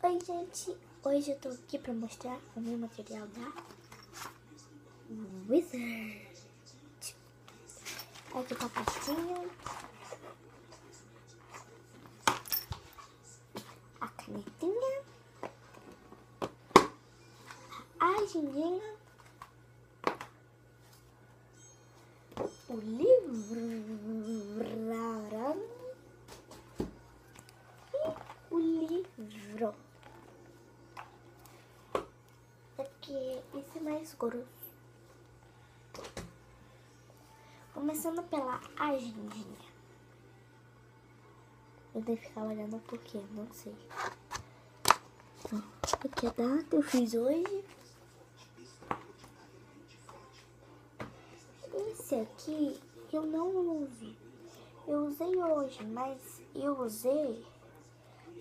Oi, gente! Hoje eu tô aqui pra mostrar o meu material da Wizard. Aqui tá a pastinha, a canetinha, a agendinha, o livro e o livro. Aqui, esse é mais grosso. Começando pela agendinha. Eu devo ficar olhando porque não sei. Aqui é a data, eu fiz hoje. Esse aqui eu não uso. Eu usei hoje, mas eu usei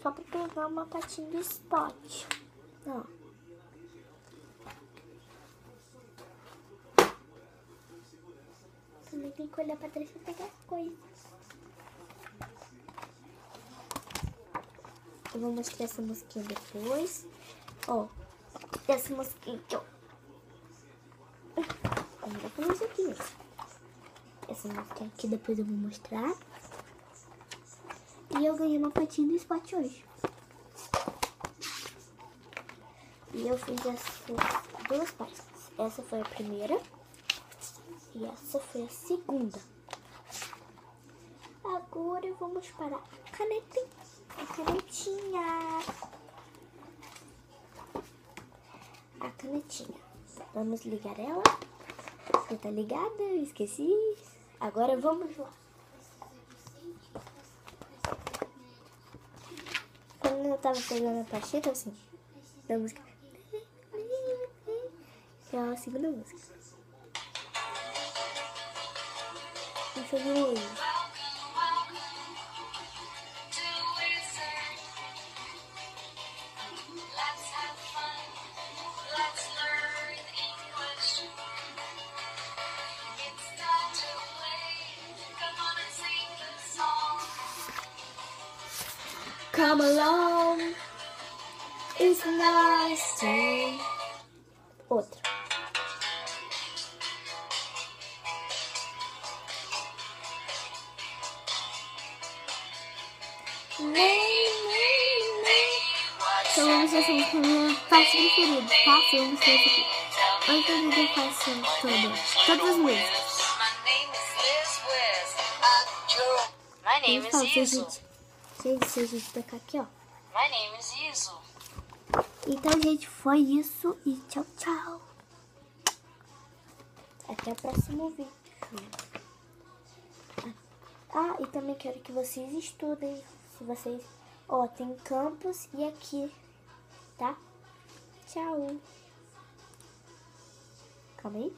só pra pegar uma patinha de spot. Ó. Também tem que olhar pra trás pra pegar as coisas. Eu vou mostrar essa mosquinha depois. Ó, essa mosquinha aqui, ó. Vamos dar pra isso aqui mesmo. Essa mosquinha aqui depois eu vou mostrar. E eu ganhei uma patinha do spot hoje. E eu fiz essas duas partes. Essa foi a primeira. E essa foi a segunda. Agora vamos para a canetinha. A canetinha. A canetinha. Vamos ligar ela. Já tá ligada? Eu esqueci. Agora vamos lá. Quando eu tava pegando a pastinha, tava assim. Da música. É a segunda música. Deixa eu ver o olho. Come along, it's a nice day. Outra. Então vamos ver essa música, minha parte preferida, tá? Se eu mostrar isso aqui. Olha que eu faço todas as músicas. My name is Iso. Gente, se a gente tocar aqui, ó. My name is Iso. Então, gente, foi isso e tchau, tchau. Até o próximo vídeo. Ah, e também quero que vocês estudem. Se vocês... Ó, tem campus e aqui, tá? Tchau. Calma aí.